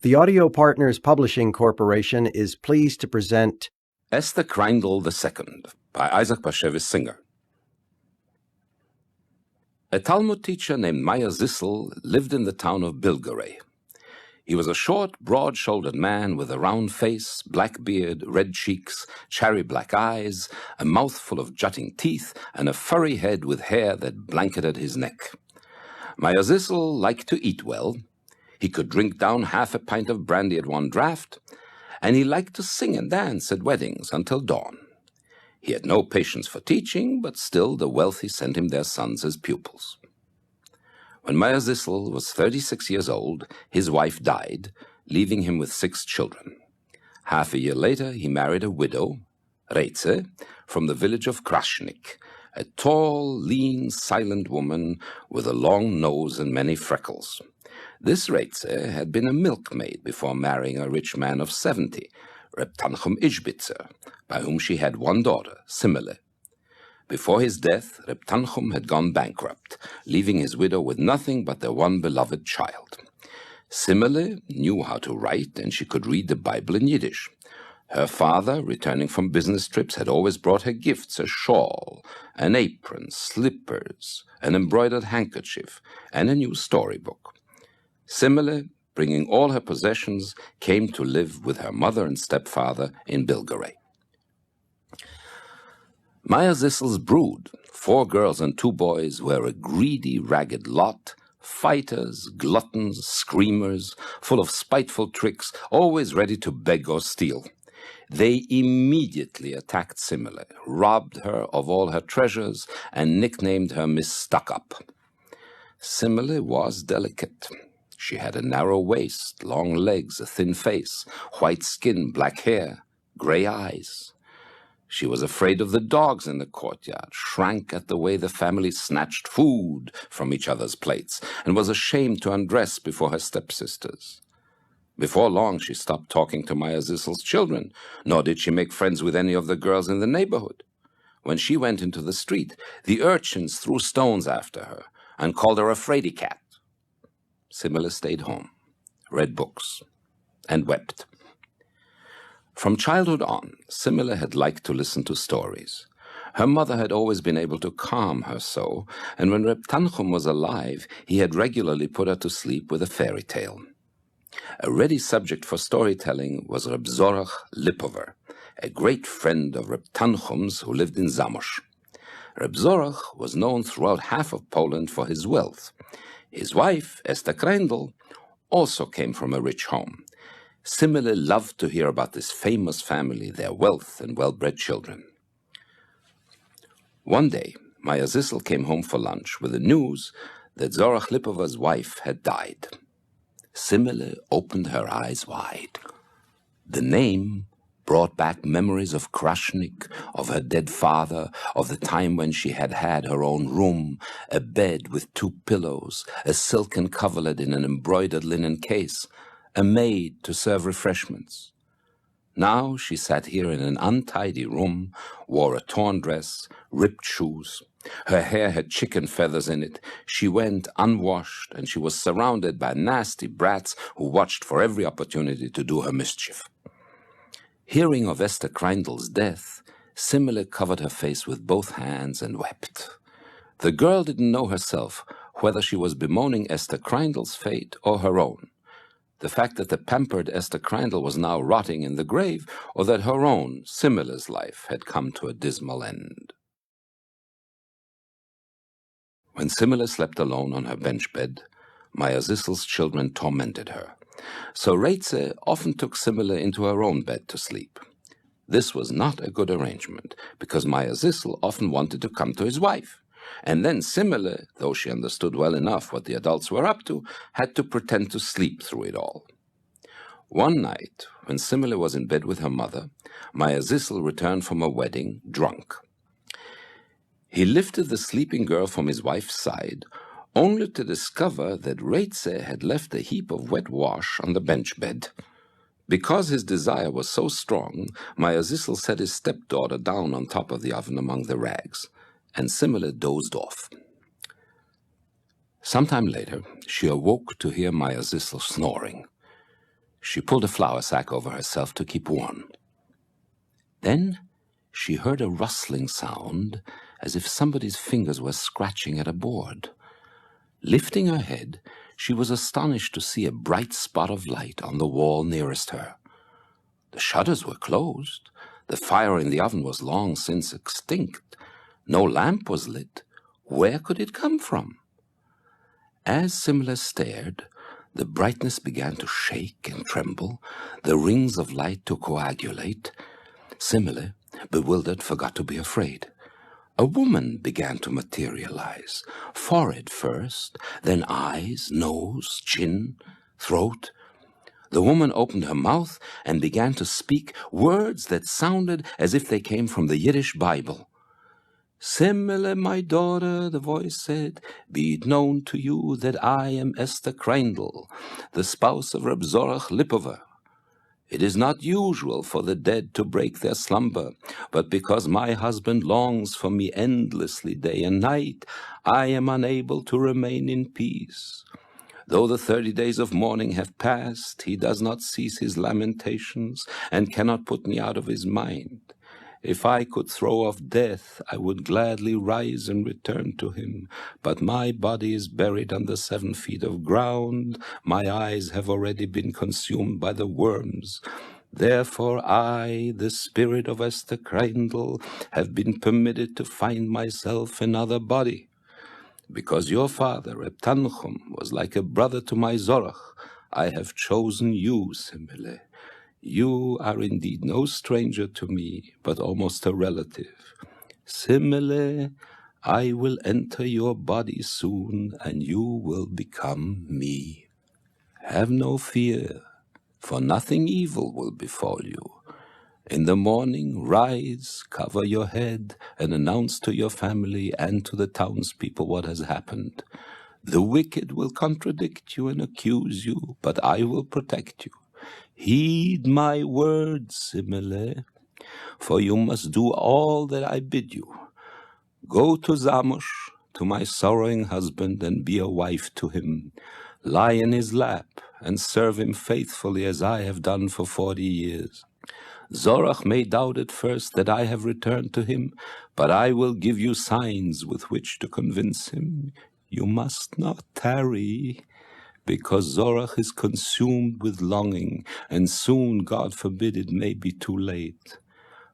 The Audio Partners Publishing Corporation is pleased to present Esther Kreindel II by Isaac Bashevis Singer. A Talmud teacher named Meyer Zissel lived in the town of Bilgerey. He was a short, broad-shouldered man with a round face, black beard, red cheeks, cherry black eyes, a mouth full of jutting teeth, and a furry head with hair that blanketed his neck. Meyer Zissel liked to eat well. He could drink down half a pint of brandy at one draught, and he liked to sing and dance at weddings until dawn. He had no patience for teaching, but still the wealthy sent him their sons as pupils. When Meyer Zissel was 36 years old, his wife died, leaving him with 6 children. Half a year later, he married a widow, Reitze, from the village of Krashnik, a tall, lean, silent woman with a long nose and many freckles. This Reitze had been a milkmaid before marrying a rich man of 70, Reb Tanchum Ishbitzer, by whom she had one daughter, Simele. Before his death, Reb Tanchum had gone bankrupt, leaving his widow with nothing but their one beloved child. Simele knew how to write, and she could read the Bible in Yiddish. Her father, returning from business trips, had always brought her gifts, a shawl, an apron, slippers, an embroidered handkerchief, and a new storybook. Simele, bringing all her possessions, came to live with her mother and stepfather in Bilgerey. Meyer Zissel's brood, 4 girls and 2 boys, were a greedy, ragged lot, fighters, gluttons, screamers, full of spiteful tricks, always ready to beg or steal. They immediately attacked Simele, robbed her of all her treasures, and nicknamed her Miss Stuck-Up. Simele was delicate. She had a narrow waist, long legs, a thin face, white skin, black hair, gray eyes. She was afraid of the dogs in the courtyard, shrank at the way the family snatched food from each other's plates, and was ashamed to undress before her stepsisters. Before long, she stopped talking to Meyer Zissel's children, nor did she make friends with any of the girls in the neighborhood. When she went into the street, the urchins threw stones after her and called her a fraidy cat. Simele stayed home, read books, and wept. From childhood on, Simele had liked to listen to stories. Her mother had always been able to calm her so, and when Reb Tanchum was alive, he had regularly put her to sleep with a fairy tale. A ready subject for storytelling was Reb Zorach Lipover, a great friend of Reb Tanchum's who lived in Zamość. Reb Zorach was known throughout half of Poland for his wealth. His wife, Esther Kreindel, also came from a rich home. Simele loved to hear about this famous family, their wealth and well-bred children. One day, Meyer Zissel came home for lunch with the news that Zorach Lipover's wife had died. Simele opened her eyes wide. The name brought back memories of Krashnik, of her dead father, of the time when she had had her own room, a bed with 2 pillows, a silken coverlet in an embroidered linen case, a maid to serve refreshments. Now she sat here in an untidy room, wore a torn dress, ripped shoes. Her hair had chicken feathers in it. She went unwashed, and she was surrounded by nasty brats who watched for every opportunity to do her mischief. Hearing of Esther Kreindel's death, Simele covered her face with both hands and wept. The girl didn't know herself whether she was bemoaning Esther Kreindel's fate or her own. The fact that the pampered Esther Kreindel was now rotting in the grave, or that her own, Simele's life, had come to a dismal end. When Simele slept alone on her bench bed, Meyer Zissel's children tormented her. So Reitze often took Simele into her own bed to sleep. This was not a good arrangement, because Meyer Zissel often wanted to come to his wife. And then Simele, though she understood well enough what the adults were up to, had to pretend to sleep through it all. One night, when Simele was in bed with her mother, Meyer Zissel returned from a wedding drunk. He lifted the sleeping girl from his wife's side, only to discover that Reitze had left a heap of wet wash on the bench bed. Because his desire was so strong, Meyer Zissel set his stepdaughter down on top of the oven among the rags, and Simele dozed off. Sometime later, she awoke to hear Meyer Zissel snoring. She pulled a flour sack over herself to keep warm. Then she heard a rustling sound, as if somebody's fingers were scratching at a board. Lifting her head, she was astonished to see a bright spot of light on the wall nearest her. The shutters were closed. The fire in the oven was long since extinct. No lamp was lit. Where could it come from? As Simile stared, the brightness began to shake and tremble, the rings of light to coagulate. Simile, bewildered, forgot to be afraid. A woman began to materialize, forehead first, then eyes, nose, chin, throat. The woman opened her mouth and began to speak words that sounded as if they came from the Yiddish Bible. "Simile, my daughter," the voice said, "be it known to you that I am Esther Kreindel, the spouse of Reb Zorach Lipover. It is not usual for the dead to break their slumber, but because my husband longs for me endlessly day and night, I am unable to remain in peace. Though the 30 days of mourning have passed, he does not cease his lamentations and cannot put me out of his mind. If I could throw off death, I would gladly rise and return to him. But my body is buried under 7 feet of ground. My eyes have already been consumed by the worms. Therefore I, the spirit of Esther Kreindel, have been permitted to find myself another body. Because your father, Reb Tanchum, was like a brother to my Zorach, I have chosen you, Simile. You are indeed no stranger to me, but almost a relative. Simile, I will enter your body soon, and you will become me. Have no fear, for nothing evil will befall you. In the morning, rise, cover your head, and announce to your family and to the townspeople what has happened. The wicked will contradict you and accuse you, but I will protect you. Heed my words, Simile, for you must do all that I bid you. Go to Zamosh, to my sorrowing husband, and be a wife to him. Lie in his lap and serve him faithfully as I have done for 40 years. Zorach may doubt at first that I have returned to him, but I will give you signs with which to convince him. You must not tarry, because Zorach is consumed with longing, and soon, God forbid, it may be too late.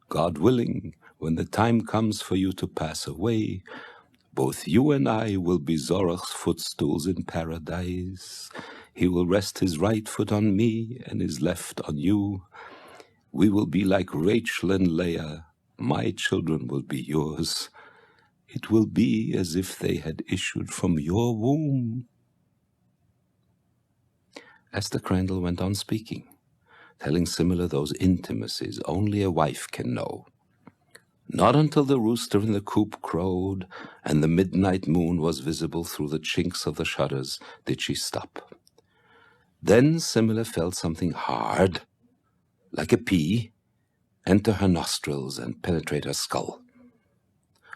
God willing, when the time comes for you to pass away, both you and I will be Zorach's footstools in paradise. He will rest his right foot on me and his left on you. We will be like Rachel and Leah. My children will be yours. It will be as if they had issued from your womb. Esther Kreindel went on speaking, telling Simile those intimacies only a wife can know. Not until the rooster in the coop crowed and the midnight moon was visible through the chinks of the shutters did she stop. Then Simile felt something hard, like a pea, enter her nostrils and penetrate her skull.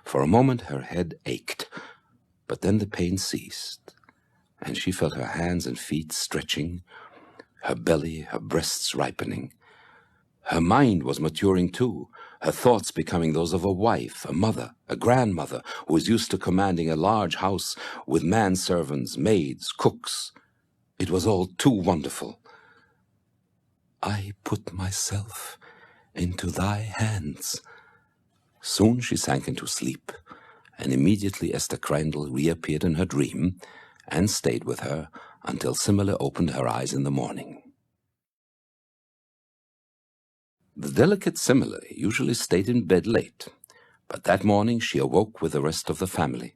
For a moment her head ached, but then the pain ceased, and she felt her hands and feet stretching, her belly, her breasts ripening. Her mind was maturing too, her thoughts becoming those of a wife, a mother, a grandmother who was used to commanding a large house with manservants, maids, cooks. It was all too wonderful. I put myself into thy hands. Soon she sank into sleep, and immediately Esther Kreindel reappeared in her dream and stayed with her until Simile opened her eyes in the morning. The delicate Simile usually stayed in bed late, but that morning she awoke with the rest of the family.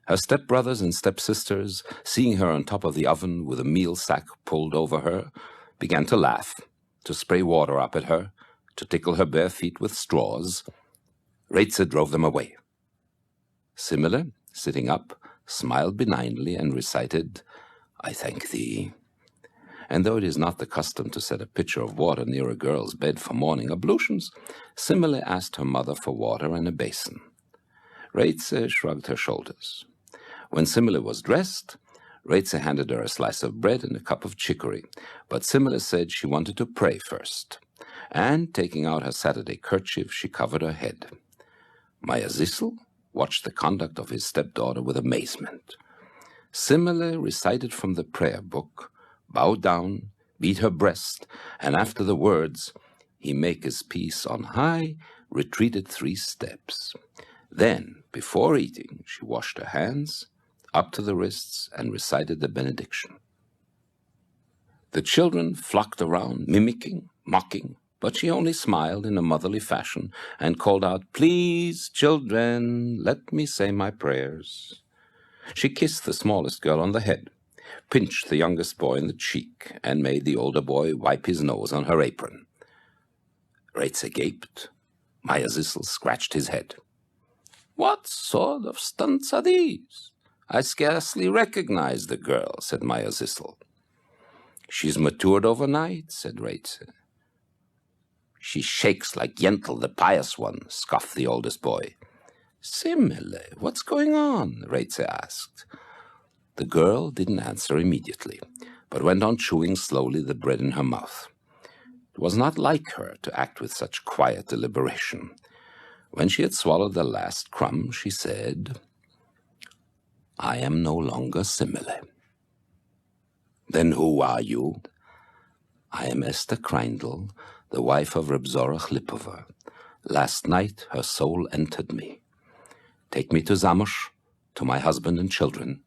Her stepbrothers and stepsisters, seeing her on top of the oven with a meal sack pulled over her, began to laugh, to spray water up at her, to tickle her bare feet with straws. Reize drove them away. Simile, sitting up, smiled benignly and recited, I thank thee. And though it is not the custom to set a pitcher of water near a girl's bed for morning ablutions, Simile asked her mother for water and a basin. Reize shrugged her shoulders. When Simile was dressed, Reitze handed her a slice of bread and a cup of chicory, but Simile said she wanted to pray first. And, taking out her Saturday kerchief, she covered her head. Maya Zissel watched the conduct of his stepdaughter with amazement. Simile recited from the prayer book, bowed down, beat her breast, and after the words, "He make his peace on high," retreated 3 steps. Then, before eating, she washed her hands, up to the wrists, and recited the benediction. The children flocked around, mimicking, mocking, but she only smiled in a motherly fashion and called out, "Please, children, let me say my prayers." She kissed the smallest girl on the head, pinched the youngest boy in the cheek, and made the older boy wipe his nose on her apron. Reitze gaped. Maya Zissel scratched his head. "What sort of stunts are these? I scarcely recognize the girl," said Maya Zissel. "She's matured overnight," said Reitze. "She shakes like Gimpel the Pious One," scoffed the oldest boy. "Simile, what's going on?" Reitze asked. The girl didn't answer immediately, but went on chewing slowly the bread in her mouth. It was not like her to act with such quiet deliberation. When she had swallowed the last crumb, she said, "I am no longer Simile." "Then who are you?" "I am Esther Kreindel, the wife of Reb Zorach Lipover. Last night her soul entered me. Take me to Zamosh, to my husband and children.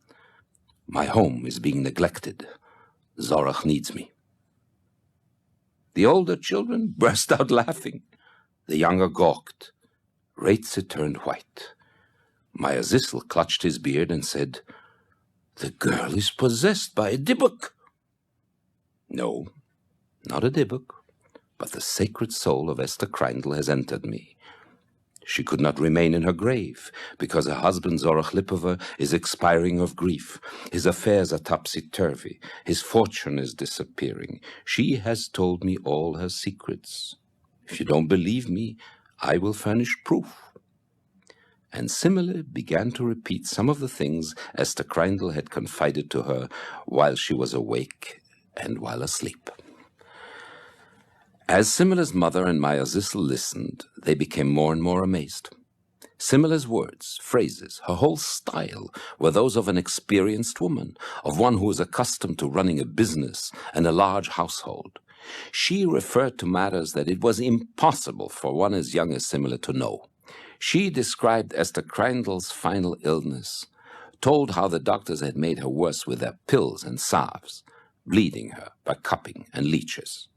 My home is being neglected. Zorach needs me." The older children burst out laughing. The younger gawked. Reitze turned white. Maya Zissel clutched his beard and said, "The girl is possessed by a dibbuk." "No, not a dibbuk, but the sacred soul of Esther Kreindel has entered me. She could not remain in her grave, because her husband Zorach Lipover is expiring of grief. His affairs are topsy-turvy. His fortune is disappearing. She has told me all her secrets. If you don't believe me, I will furnish proof." And Simile began to repeat some of the things Esther Kreindel had confided to her while she was awake and while asleep. As Simile's mother and Maya Zissel listened, they became more and more amazed. Simile's words, phrases, her whole style were those of an experienced woman, of one who was accustomed to running a business and a large household. She referred to matters that it was impossible for one as young as Simile to know. She described Esther Kreindel's final illness, told how the doctors had made her worse with their pills and salves, bleeding her by cupping and leeches.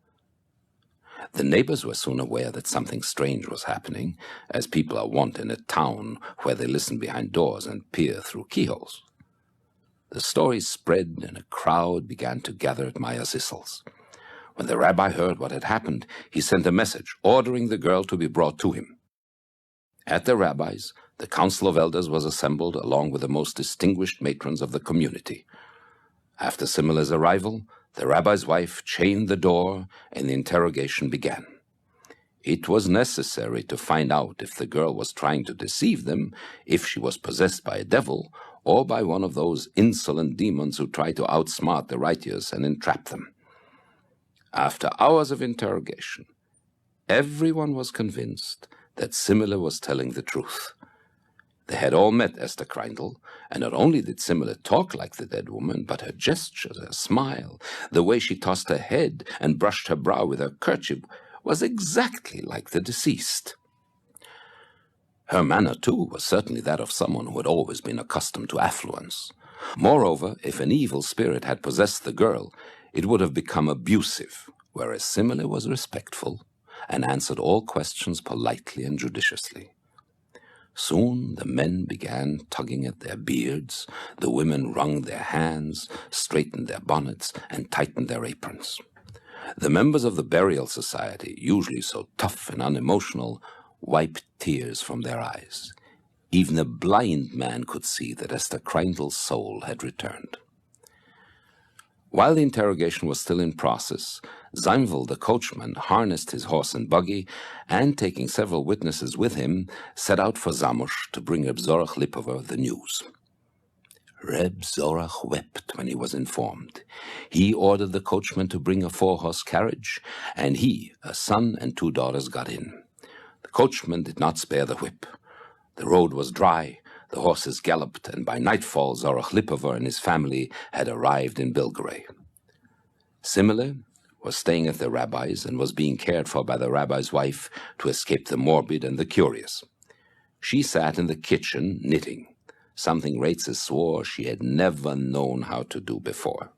The neighbors were soon aware that something strange was happening, as people are wont in a town where they listen behind doors and peer through keyholes. The story spread, and a crowd began to gather at Maya Zissel's. When the rabbi heard what had happened, he sent a message ordering the girl to be brought to him. At the rabbi's, the council of elders was assembled along with the most distinguished matrons of the community. After Simile's arrival, the rabbi's wife chained the door, and the interrogation began. It was necessary to find out if the girl was trying to deceive them, if she was possessed by a devil, or by one of those insolent demons who try to outsmart the righteous and entrap them. After hours of interrogation, everyone was convinced that Simile was telling the truth. They had all met Esther Kreindel, and not only did Simile talk like the dead woman, but her gestures, her smile, the way she tossed her head and brushed her brow with her kerchief was exactly like the deceased. Her manner, too, was certainly that of someone who had always been accustomed to affluence. Moreover, if an evil spirit had possessed the girl, it would have become abusive, whereas Simile was respectful and answered all questions politely and judiciously. Soon the men began tugging at their beards, the women wrung their hands, straightened their bonnets, and tightened their aprons. The members of the burial society, usually so tough and unemotional, wiped tears from their eyes. Even a blind man could see that Esther Kreindel's soul had returned. While the interrogation was still in process, Zeinvel, the coachman, harnessed his horse and buggy, and, taking several witnesses with him, set out for Zamosh to bring Reb Zorach Lipover the news. Reb Zorach wept when he was informed. He ordered the coachman to bring a 4-horse carriage, and he, a son and 2 daughters, got in. The coachman did not spare the whip. The road was dry, the horses galloped, and by nightfall Zorach Lipover and his family had arrived in Belgrade. Simile was staying at the rabbi's and was being cared for by the rabbi's wife to escape the morbid and the curious. She sat in the kitchen knitting, something Reitzes swore she had never known how to do before.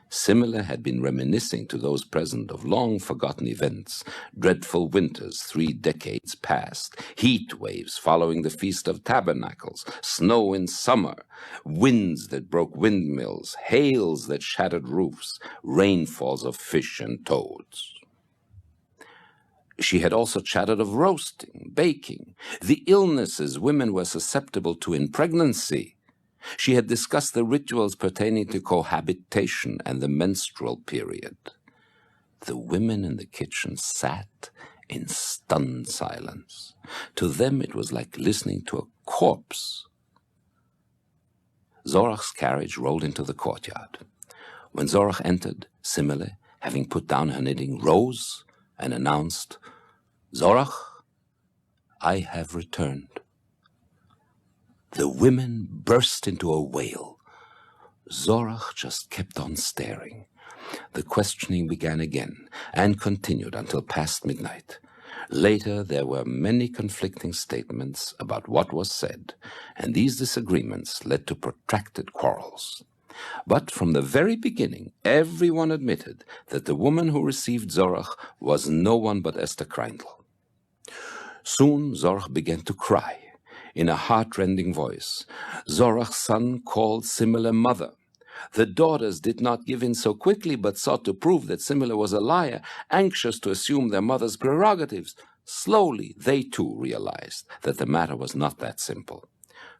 Simile had been reminiscing to those present of long-forgotten events, dreadful winters 3 decades past, heat waves following the Feast of Tabernacles, snow in summer, winds that broke windmills, hails that shattered roofs, rainfalls of fish and toads. She had also chatted of roasting, baking, the illnesses women were susceptible to in pregnancy. She had discussed the rituals pertaining to cohabitation and the menstrual period. The women in the kitchen sat in stunned silence. To them it was like listening to a corpse. Zorach's carriage rolled into the courtyard. When Zorach entered, Simile, having put down her knitting, rose and announced, "Zorach, I have returned." The women burst into a wail. Zorach just kept on staring. The questioning began again and continued until past midnight. Later, there were many conflicting statements about what was said, and these disagreements led to protracted quarrels. But from the very beginning, everyone admitted that the woman who received Zorach was no one but Esther Kreindel. Soon Zorach began to cry. In a heart-rending voice, Zorach's son called Simile mother. The daughters did not give in so quickly, but sought to prove that Simile was a liar, anxious to assume their mother's prerogatives. Slowly, they too realized that the matter was not that simple.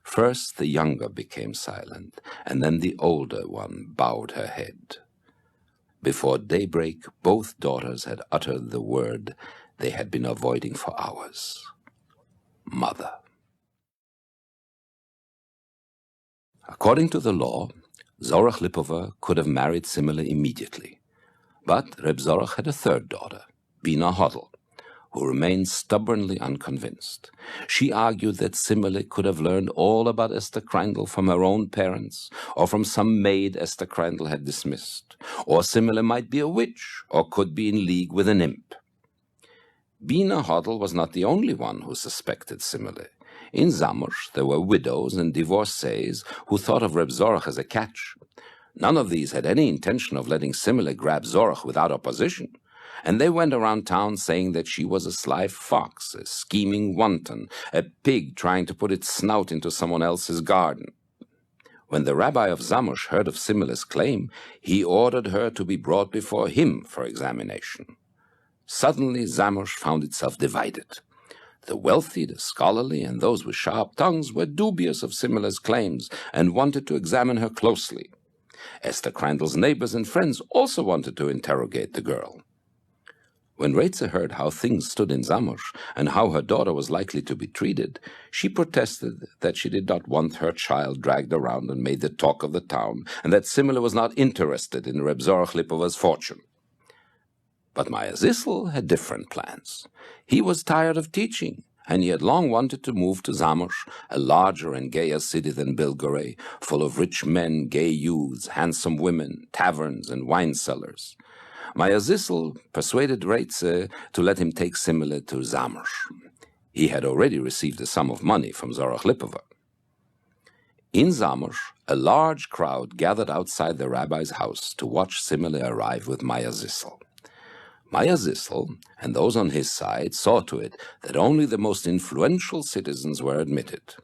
First, the younger became silent, and then the older one bowed her head. Before daybreak, both daughters had uttered the word they had been avoiding for hours: mother. According to the law, Zorach Lipover could have married Simile immediately. But Reb Zorach had a 3rd daughter, Bina Hodel, who remained stubbornly unconvinced. She argued that Simile could have learned all about Esther Kreindel from her own parents, or from some maid Esther Kreindel had dismissed, or Simile might be a witch, or could be in league with an imp. Bina Hodel was not the only one who suspected Simile. In Zamosh, there were widows and divorcees who thought of Reb Zorach as a catch. None of these had any intention of letting Simile grab Zorach without opposition, and they went around town saying that she was a sly fox, a scheming wanton, a pig trying to put its snout into someone else's garden. When the rabbi of Zamosh heard of Simile's claim, he ordered her to be brought before him for examination. Suddenly, Zamosh found itself divided. The wealthy, the scholarly, and those with sharp tongues were dubious of Simile's claims and wanted to examine her closely. Esther Kreindel's neighbors and friends also wanted to interrogate the girl. When Reitzes heard how things stood in Zamosh and how her daughter was likely to be treated, she protested that she did not want her child dragged around and made the talk of the town, and that Simile was not interested in Reb Zorach Lipover's fortune. But Maya Zissel had different plans. He was tired of teaching, and he had long wanted to move to Zamosh, a larger and gayer city than Belgrade, full of rich men, gay youths, handsome women, taverns, and wine cellars. Maya Zissel persuaded Reitzes to let him take Simile to Zamosh. He had already received a sum of money from Zorach Lipover. In Zamosh, a large crowd gathered outside the rabbi's house to watch Simile arrive with Maya Zissel. Maya Zissel and those on his side saw to it that only the most influential citizens were admitted.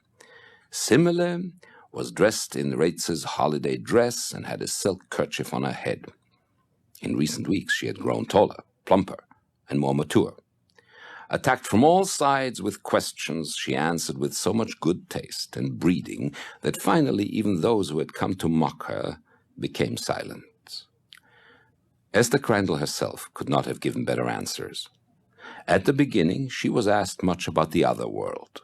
Simile was dressed in Reitzes' holiday dress and had a silk kerchief on her head. In recent weeks she had grown taller, plumper, and more mature. Attacked from all sides with questions, she answered with so much good taste and breeding that finally even those who had come to mock her became silent. Esther Kreindel herself could not have given better answers. At the beginning, she was asked much about the other world.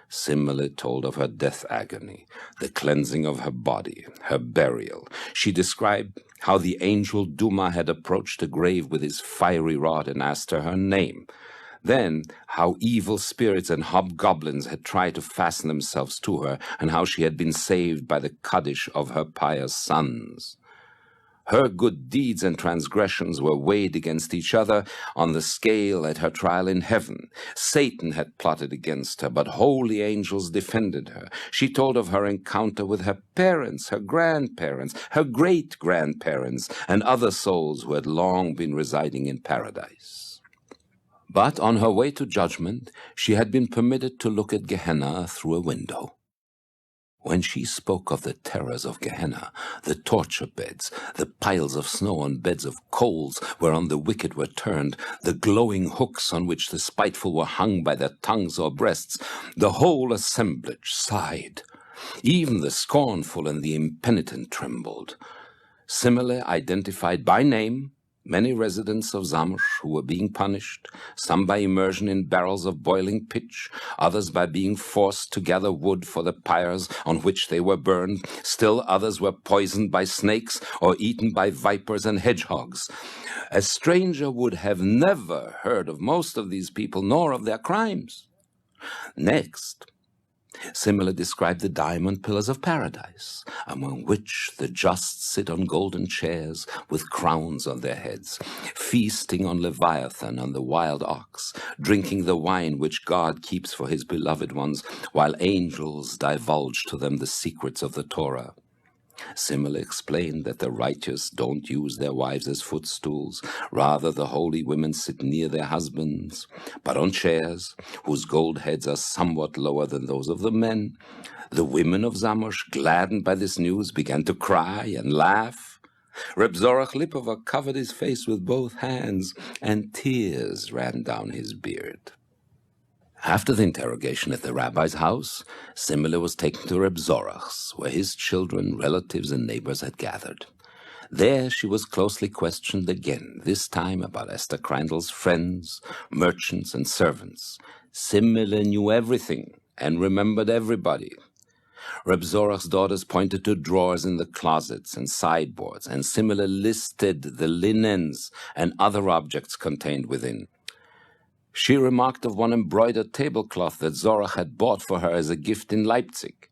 Simile told of her death agony, the cleansing of her body, her burial. She described how the angel Duma had approached the grave with his fiery rod and asked her name. Then, how evil spirits and hobgoblins had tried to fasten themselves to her, and how she had been saved by the Kaddish of her pious sons. Her good deeds and transgressions were weighed against each other on the scale at her trial in heaven. Satan had plotted against her, but holy angels defended her. She told of her encounter with her parents, her grandparents, her great-grandparents, and other souls who had long been residing in paradise. But on her way to judgment, she had been permitted to look at Gehenna through a window. When she spoke of the terrors of Gehenna, the torture beds, the piles of snow on beds of coals whereon the wicked were turned, the glowing hooks on which the spiteful were hung by their tongues or breasts, the whole assemblage sighed. Even the scornful and the impenitent trembled. Simile identified by name many residents of Zamość who were being punished, some by immersion in barrels of boiling pitch, others by being forced to gather wood for the pyres on which they were burned, still others were poisoned by snakes or eaten by vipers and hedgehogs. A stranger would have never heard of most of these people, nor of their crimes. Next, Simile described the diamond pillars of paradise, among which the just sit on golden chairs with crowns on their heads, feasting on Leviathan and the wild ox, drinking the wine which God keeps for his beloved ones, while angels divulge to them the secrets of the Torah. Simile explained that the righteous don't use their wives as footstools. Rather, the holy women sit near their husbands, but on chairs whose gold heads are somewhat lower than those of the men. The women of Zamość, gladdened by this news, began to cry and laugh. Reb Zorach Lipova covered his face with both hands, and tears ran down his beard. After the interrogation at the rabbi's house, Simile was taken to Reb Zorach's, where his children, relatives, and neighbors had gathered. There she was closely questioned again, this time about Esther Kreindel's friends, merchants, and servants. Simile knew everything and remembered everybody. Reb Zorach's daughters pointed to drawers in the closets and sideboards, and Simile listed the linens and other objects contained within. She remarked of one embroidered tablecloth that Zorach had bought for her as a gift in Leipzig,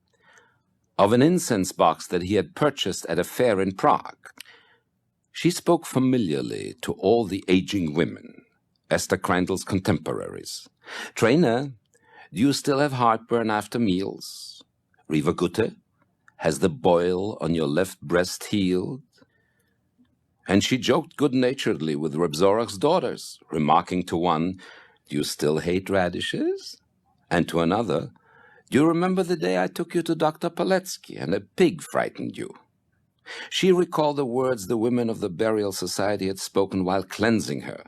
of an incense box that he had purchased at a fair in Prague. She spoke familiarly to all the aging women, Esther Kreindel's contemporaries. Trainer, do you still have heartburn after meals? Riva Gutte, has the boil on your left breast healed? And she joked good-naturedly with Reb Zorach's daughters, remarking to one, do you still hate radishes? And to another, do you remember the day I took you to Dr. Paletsky and a pig frightened you? She recalled the words the women of the burial society had spoken while cleansing her.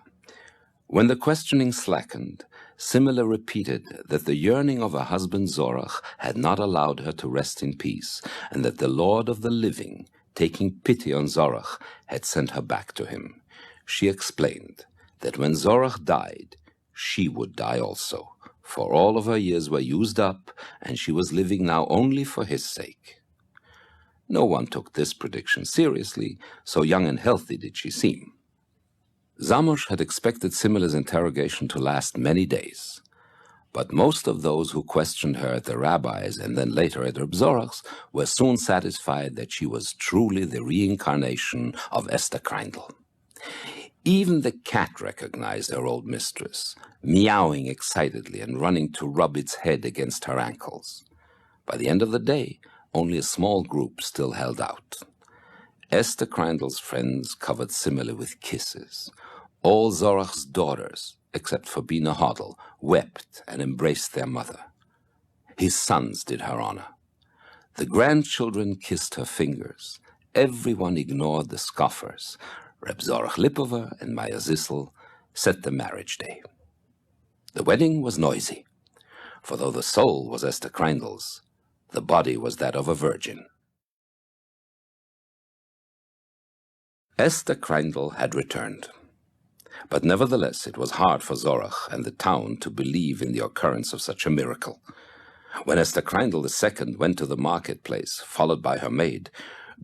When the questioning slackened, Simile repeated that the yearning of her husband Zorach had not allowed her to rest in peace, and that the Lord of the living, taking pity on Zorach, had sent her back to him. She explained that when Zorach died, she would die also, for all of her years were used up, and she was living now only for his sake. No one took this prediction seriously, so young and healthy did she seem. Zamość had expected Simile's interrogation to last many days, but most of those who questioned her at the rabbi's and then later at Reb Zorach's were soon satisfied that she was truly the reincarnation of Esther Kreindel. Even the cat recognized her old mistress, meowing excitedly and running to rub its head against her ankles. By the end of the day, only a small group still held out. Esther Kreindel's friends covered Simile with kisses. All Zorach's daughters, except for Bina Hodel, wept and embraced their mother. His sons did her honor. The grandchildren kissed her fingers. Everyone ignored the scoffers. Reb Zorach Lipova and Maya Zissel set the marriage day. The wedding was noisy, for though the soul was Esther Kreindel's, the body was that of a virgin. Esther Kreindel had returned, but nevertheless it was hard for Zorach and the town to believe in the occurrence of such a miracle. When Esther Kreindel II went to the marketplace, followed by her maid,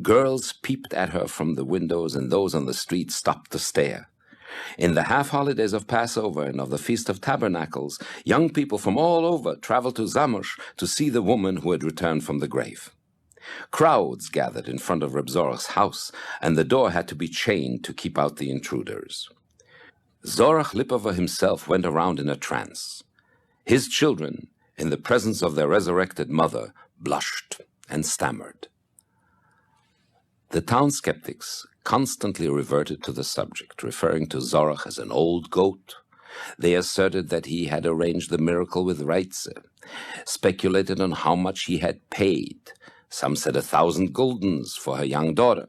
girls peeped at her from the windows, and those on the street stopped to stare. In the half-holidays of Passover and of the Feast of Tabernacles, young people from all over traveled to Zamosh to see the woman who had returned from the grave. Crowds gathered in front of Reb Zorach's house, and the door had to be chained to keep out the intruders. Zorach Lipover himself went around in a trance. His children, in the presence of their resurrected mother, blushed and stammered. The town skeptics constantly reverted to the subject, referring to Zorach as an old goat. They asserted that he had arranged the miracle with Reitze, speculated on how much he had paid. Some said 1,000 guldens for her young daughter.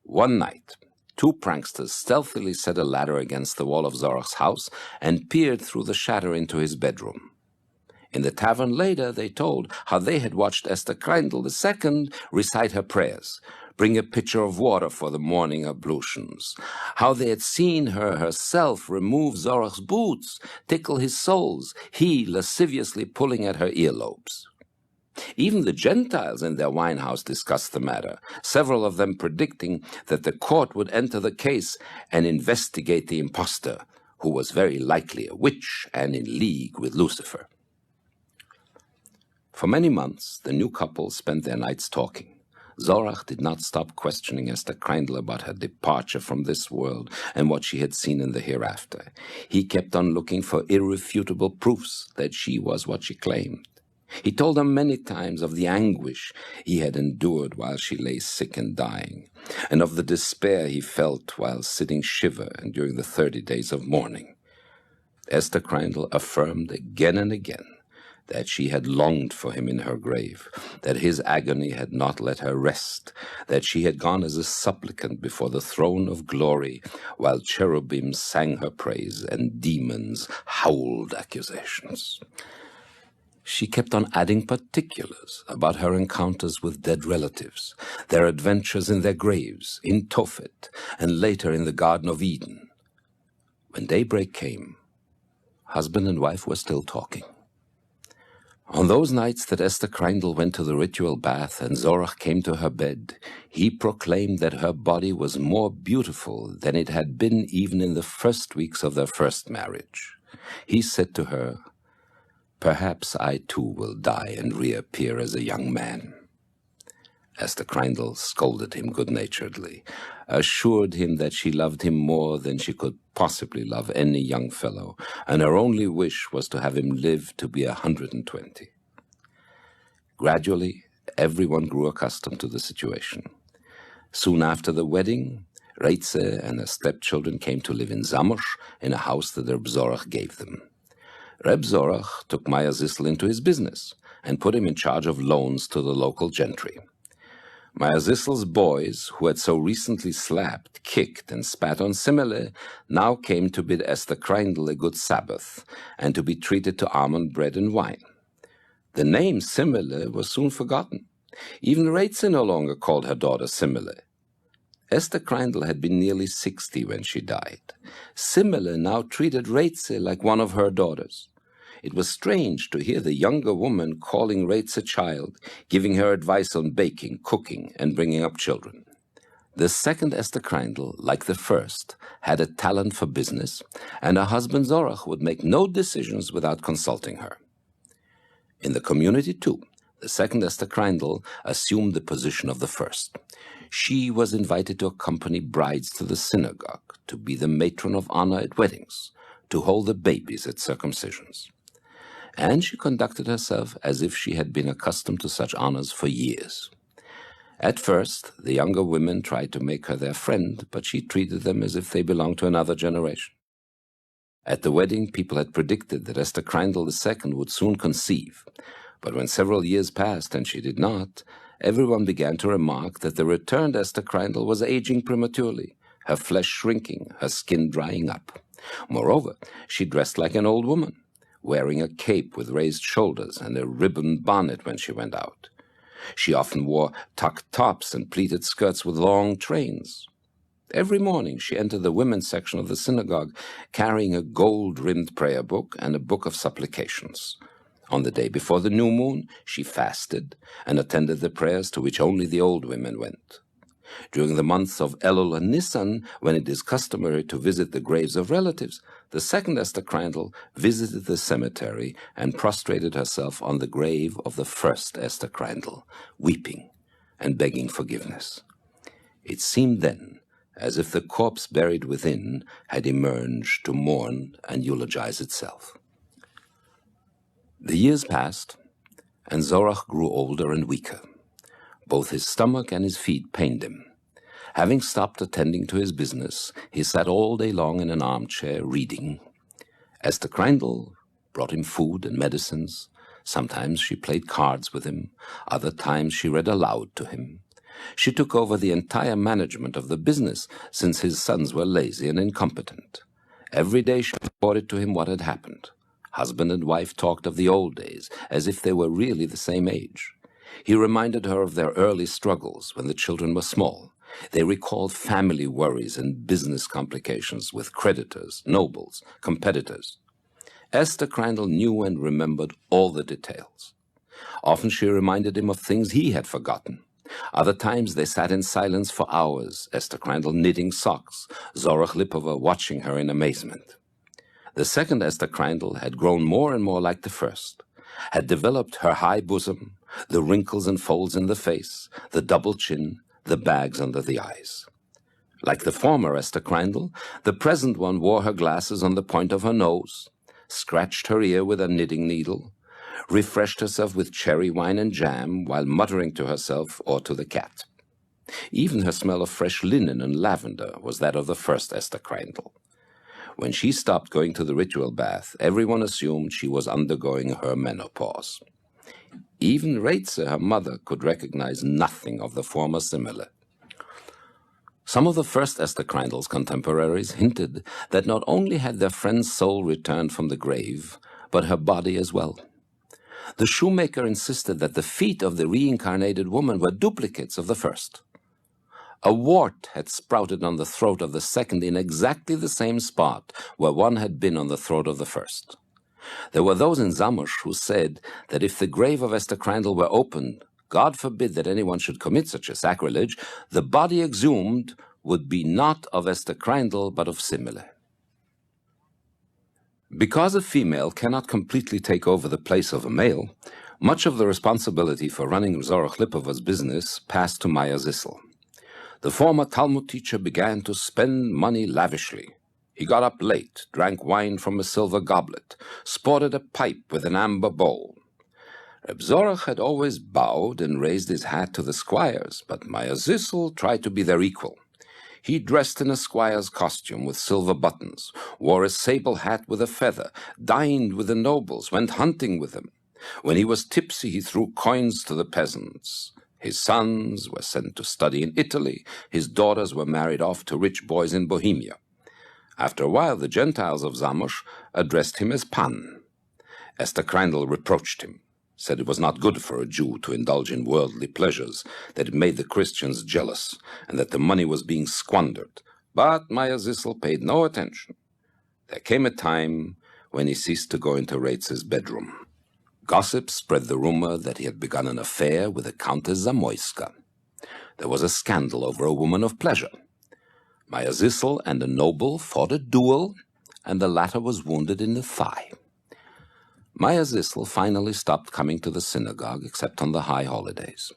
One night, 2 pranksters stealthily set a ladder against the wall of Zorach's house and peered through the shatter into his bedroom. In the tavern later, they told how they had watched Esther Kreindel II recite her prayers, bring a pitcher of water for the morning ablutions, how they had seen her herself remove Zorach's boots, tickle his soles, he lasciviously pulling at her earlobes. Even the Gentiles in their winehouse discussed the matter, several of them predicting that the court would enter the case and investigate the impostor, who was very likely a witch and in league with Lucifer. For many months, the new couple spent their nights talking. Zorach did not stop questioning Esther Kreindel about her departure from this world and what she had seen in the hereafter. He kept on looking for irrefutable proofs that she was what she claimed. He told her many times of the anguish he had endured while she lay sick and dying, and of the despair he felt while sitting shiver and during the 30 days of mourning. Esther Kreindel affirmed again and again that she had longed for him in her grave, that his agony had not let her rest, that she had gone as a supplicant before the throne of glory, while cherubim sang her praise and demons howled accusations. She kept on adding particulars about her encounters with dead relatives, their adventures in their graves, in Tophet, and later in the Garden of Eden. When daybreak came, husband and wife were still talking. On those nights that Esther Kreindel went to the ritual bath and Zorach came to her bed, he proclaimed that her body was more beautiful than it had been even in the first weeks of their first marriage. He said to her, "Perhaps I too will die and reappear as a young man." Esther Kreindel scolded him good-naturedly, assured him that she loved him more than she could possibly love any young fellow, and her only wish was to have him live to be 120. Gradually, everyone grew accustomed to the situation. Soon after the wedding, Reitze and her stepchildren came to live in Zamosh in a house that Reb Zorach gave them. Reb Zorach took Meyer Zissel into his business and put him in charge of loans to the local gentry. Meyer Zissel's boys, who had so recently slapped, kicked, and spat on Simele, now came to bid Esther Kreindel a good Sabbath and to be treated to almond bread and wine. The name Simele was soon forgotten. Even Reitze no longer called her daughter Simele. Esther Kreindel had been nearly 60 when she died. Simele now treated Reitze like one of her daughters. It was strange to hear the younger woman calling Reitze a child, giving her advice on baking, cooking, and bringing up children. The second Esther Kreindel, like the first, had a talent for business, and her husband Zorach would make no decisions without consulting her. In the community, too, the second Esther Kreindel assumed the position of the first. She was invited to accompany brides to the synagogue, to be the matron of honor at weddings, to hold the babies at circumcisions. And she conducted herself as if she had been accustomed to such honors for years. At first, the younger women tried to make her their friend, but she treated them as if they belonged to another generation. At the wedding, people had predicted that Esther Kreindel II would soon conceive, but when several years passed and she did not, everyone began to remark that the returned Esther Kreindel was aging prematurely, her flesh shrinking, her skin drying up. Moreover, she dressed like an old woman, wearing a cape with raised shoulders and a ribbon bonnet when she went out. She often wore tucked tops and pleated skirts with long trains. Every morning she entered the women's section of the synagogue carrying a gold-rimmed prayer book and a book of supplications. On the day before the new moon, she fasted and attended the prayers to which only the old women went. During the months of Elul and Nisan, when it is customary to visit the graves of relatives, the second Esther Kreindel visited the cemetery and prostrated herself on the grave of the first Esther Kreindel, weeping and begging forgiveness. It seemed then as if the corpse buried within had emerged to mourn and eulogize itself. The years passed, and Zorach grew older and weaker. Both his stomach and his feet pained him. Having stopped attending to his business, he sat all day long in an armchair reading. Esther Kreindel brought him food and medicines. Sometimes she played cards with him. Other times she read aloud to him. She took over the entire management of the business, since his sons were lazy and incompetent. Every day she reported to him what had happened. Husband and wife talked of the old days, as if they were really the same age. He reminded her of their early struggles when the children were small. They recalled family worries and business complications with creditors, nobles, competitors. Esther Kreindel knew and remembered all the details. Often she reminded him of things he had forgotten. Other times they sat in silence for hours, Esther Kreindel knitting socks, Zorach Lipova watching her in amazement. The second Esther Kreindel had grown more and more like the first, had developed her high bosom, the wrinkles and folds in the face, the double chin, the bags under the eyes. Like the former Esther Kreindel, the present one wore her glasses on the point of her nose, scratched her ear with a knitting needle, refreshed herself with cherry wine and jam while muttering to herself or to the cat. Even her smell of fresh linen and lavender was that of the first Esther Kreindel. When she stopped going to the ritual bath, everyone assumed she was undergoing her menopause. Even Reitze, her mother, could recognize nothing of the former similar. Some of the first Esther Kreindel's contemporaries hinted that not only had their friend's soul returned from the grave, but her body as well. The shoemaker insisted that the feet of the reincarnated woman were duplicates of the first. A wart had sprouted on the throat of the second in exactly the same spot where one had been on the throat of the first. There were those in Zamość who said that if the grave of Esther Kreindel were opened, God forbid that anyone should commit such a sacrilege, the body exhumed would be not of Esther Kreindel but of Simile. Because a female cannot completely take over the place of a male, much of the responsibility for running Zorach Lipova's business passed to Maya Zissel. The former Talmud teacher began to spend money lavishly. He got up late, drank wine from a silver goblet, sported a pipe with an amber bowl. Reb Zorach had always bowed and raised his hat to the squires, but Maya Zissel tried to be their equal. He dressed in a squire's costume with silver buttons, wore a sable hat with a feather, dined with the nobles, went hunting with them. When he was tipsy, he threw coins to the peasants. His sons were sent to study in Italy. His daughters were married off to rich boys in Bohemia. After a while, the Gentiles of Zamość addressed him as Pan. Esther Kreindel reproached him, said it was not good for a Jew to indulge in worldly pleasures, that it made the Christians jealous, and that the money was being squandered. But Maya Zissel paid no attention. There came a time when he ceased to go into Reitz's bedroom. Gossip spread the rumor that he had begun an affair with the Countess Zamoyska. There was a scandal over a woman of pleasure. Maya Zissel and a noble fought a duel, and the latter was wounded in the thigh. Maya Zissel finally stopped coming to the synagogue except on the high holidays.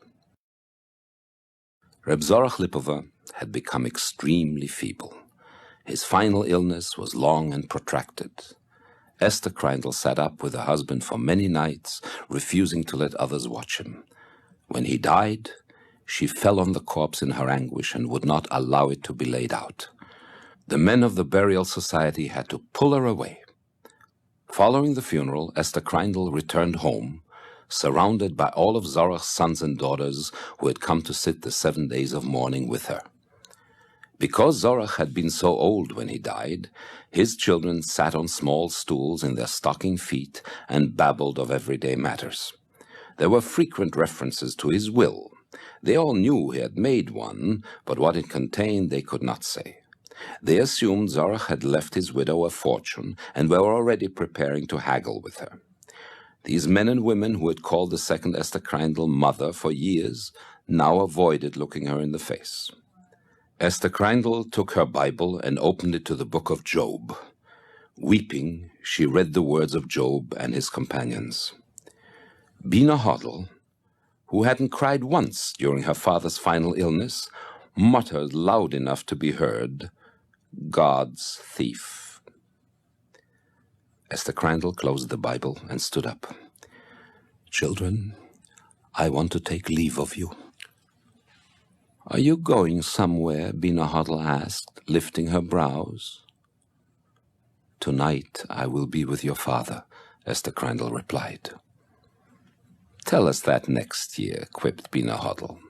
Reb Zorach Lipova had become extremely feeble. His final illness was long and protracted. Esther Kreindel sat up with her husband for many nights, refusing to let others watch him. When he died, she fell on the corpse in her anguish and would not allow it to be laid out. The men of the burial society had to pull her away. Following the funeral, Esther Kreindel returned home, surrounded by all of Zorach's sons and daughters who had come to sit the 7 days of mourning with her. Because Zorach had been so old when he died, his children sat on small stools in their stocking feet and babbled of everyday matters. There were frequent references to his will. They all knew he had made one, but what it contained they could not say. They assumed Zorach had left his widow a fortune and were already preparing to haggle with her. These men and women who had called the second Esther Kreindel mother for years now avoided looking her in the face. Esther Kreindel took her Bible and opened it to the book of Job. Weeping, she read the words of Job and his companions. Bina Hoddle, who hadn't cried once during her father's final illness, muttered loud enough to be heard, "God's thief." Esther Kreindel closed the Bible and stood up. "Children, I want to take leave of you." "Are you going somewhere?" Bina Hoddle asked, lifting her brows. "Tonight I will be with your father," Esther Kreindel replied. "Tell us that next year," quipped Bina Hoddle.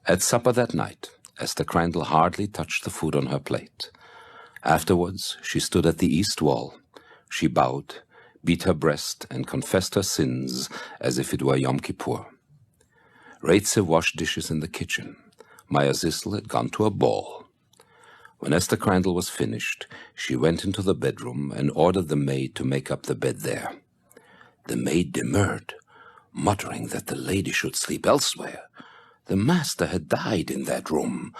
At supper that night, Esther Kreindel hardly touched the food on her plate. Afterwards, she stood at the east wall. She bowed, beat her breast, and confessed her sins as if it were Yom Kippur. Reitze washed dishes in the kitchen. Maya Zissel had gone to a ball. When Esther Kreindel was finished, she went into the bedroom and ordered the maid to make up the bed there. The maid demurred, muttering that the lady should sleep elsewhere. The master had died in that room.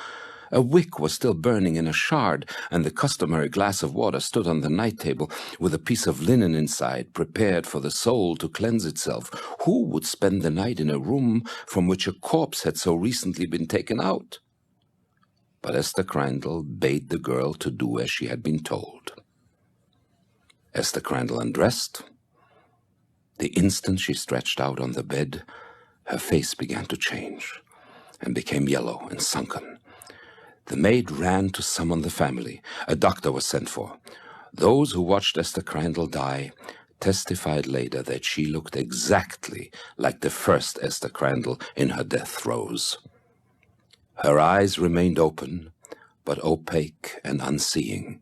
A wick was still burning in a shard, and the customary glass of water stood on the night table with a piece of linen inside, prepared for the soul to cleanse itself. Who would spend the night in a room from which a corpse had so recently been taken out? But Esther Kreindel bade the girl to do as she had been told. Esther Kreindel undressed. The instant she stretched out on the bed, her face began to change and became yellow and sunken. The maid ran to summon the family. A doctor was sent for. Those who watched Esther Kreindel die testified later that she looked exactly like the first Esther Kreindel in her death throes. Her eyes remained open, but opaque and unseeing.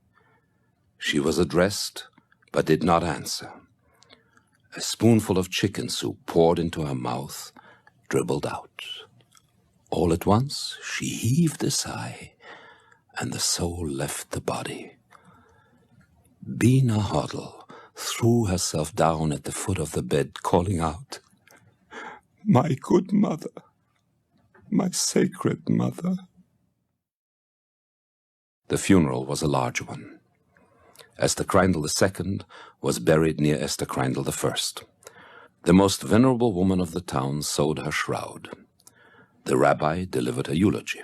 She was addressed, but did not answer. A spoonful of chicken soup poured into her mouth, dribbled out. All at once, she heaved a sigh, and the soul left the body. Bina Hoddle threw herself down at the foot of the bed, calling out, "My good mother, my sacred mother." The funeral was a large one. Esther Kreindel II was buried near Esther Kreindel I. The most venerable woman of the town sewed her shroud. The rabbi delivered a eulogy.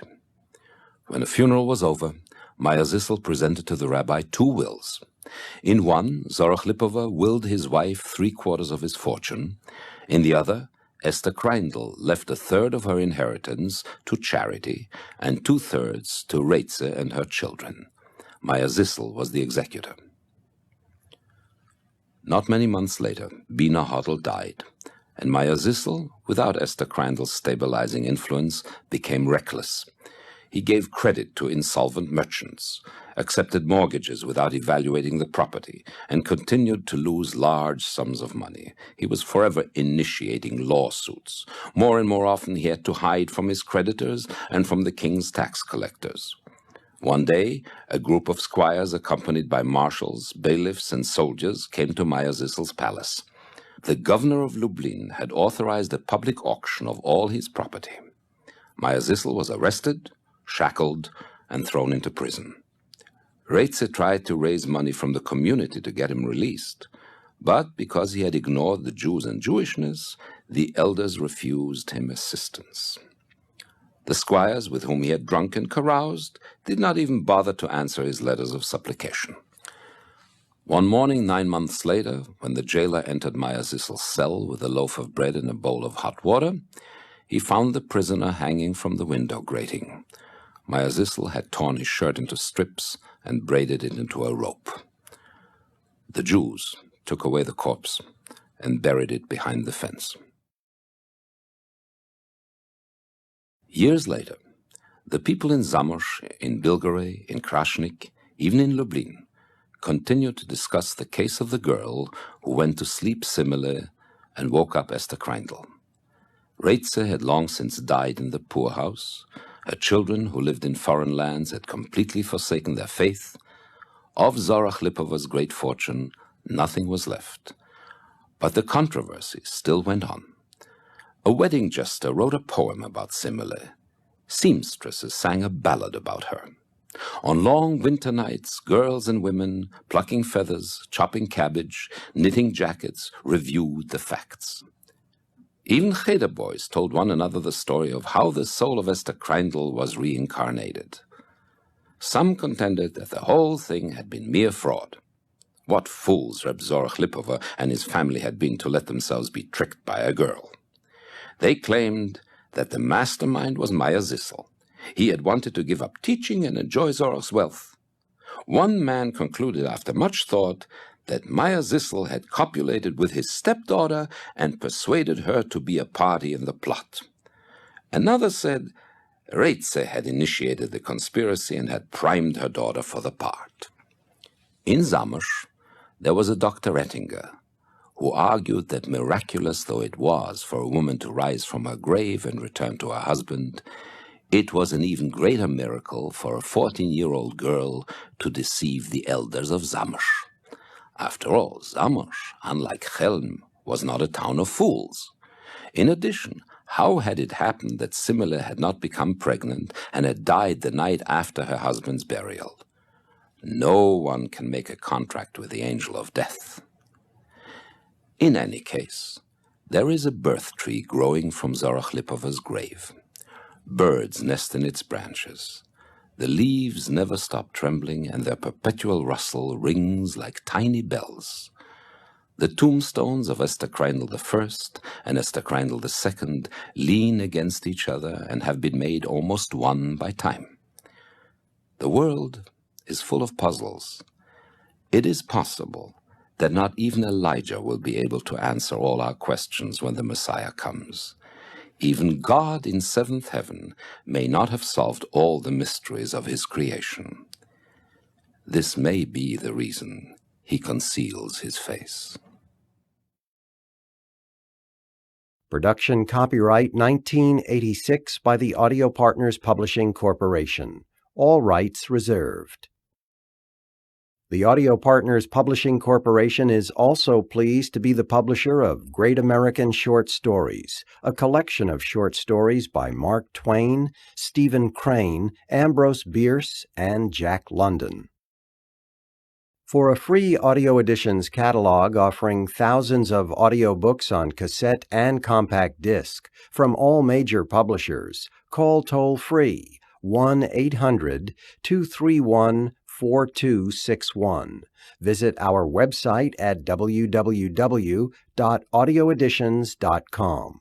When the funeral was over, Maya Zissel presented to the rabbi 2 wills. In one, Zorach Lipova willed his wife 3/4 of his fortune. In the other, Esther Kreindel left 1/3 of her inheritance to charity and 2/3 to Reitze and her children. Maya Zissel was the executor. Not many months later, Bina Hoddle died, and Maya Zissel, without Esther Kreindel's stabilizing influence, became reckless. He gave credit to insolvent merchants, accepted mortgages without evaluating the property, and continued to lose large sums of money. He was forever initiating lawsuits. More and more often he had to hide from his creditors and from the king's tax collectors. One day, a group of squires accompanied by marshals, bailiffs, and soldiers came to Maya Zissel's palace. The governor of Lublin had authorized a public auction of all his property. Maya Zissel was arrested, shackled, and thrown into prison. Reitze tried to raise money from the community to get him released, but because he had ignored the Jews and Jewishness, the elders refused him assistance. The squires with whom he had drunk and caroused did not even bother to answer his letters of supplication. One morning 9 months later, when the jailer entered Maya Zissel's cell with a loaf of bread and a bowl of hot water, he found the prisoner hanging from the window grating. Maya Zissel had torn his shirt into strips and braided it into a rope. The Jews took away the corpse and buried it behind the fence. Years later, the people in Zamość, in Bilgoraj, in Krasnik, even in Lublin, continued to discuss the case of the girl who went to sleep simile and woke up Esther Kreindel. Reitze had long since died in the poorhouse. Her children, who lived in foreign lands, had completely forsaken their faith. Of Zorach Lipova's great fortune, nothing was left. But the controversy still went on. A wedding jester wrote a poem about Simile. Seamstresses sang a ballad about her. On long winter nights, girls and women, plucking feathers, chopping cabbage, knitting jackets, reviewed the facts. Even cheder boys told one another the story of how the soul of Esther Kreindel was reincarnated. Some contended that the whole thing had been mere fraud. What fools Reb Zorach Lipova and his family had been to let themselves be tricked by a girl. They claimed that the mastermind was Maya Zissel. He had wanted to give up teaching and enjoy Zorach's wealth. One man concluded after much thought that Maya Zissel had copulated with his stepdaughter and persuaded her to be a party in the plot. Another said Reitze had initiated the conspiracy and had primed her daughter for the part. In Zamosh, there was a Dr. Ettinger, who argued that miraculous though it was for a woman to rise from her grave and return to her husband, it was an even greater miracle for a 14-year-old girl to deceive the elders of Zamosh. After all, Zamosh, unlike Chelm, was not a town of fools. In addition, how had it happened that Simile had not become pregnant and had died the night after her husband's burial? No one can make a contract with the angel of death. In any case, there is a birth tree growing from Zorach Lipova's grave. Birds nest in its branches. The leaves never stop trembling, and their perpetual rustle rings like tiny bells. The tombstones of Esther Kreindel I and Esther Kreindel II lean against each other and have been made almost one by time. The world is full of puzzles. It is possible that not even Elijah will be able to answer all our questions when the Messiah comes. Even God in seventh heaven may not have solved all the mysteries of his creation. This may be the reason he conceals his face. Production copyright 1986 by the Audio Partners Publishing Corporation. All rights reserved. The Audio Partners Publishing Corporation is also pleased to be the publisher of Great American Short Stories, a collection of short stories by Mark Twain, Stephen Crane, Ambrose Bierce, and Jack London. For a free Audio Editions catalog offering thousands of audiobooks on cassette and compact disc from all major publishers, call toll-free 1-800-231-4261. Visit our website at www.audioeditions.com.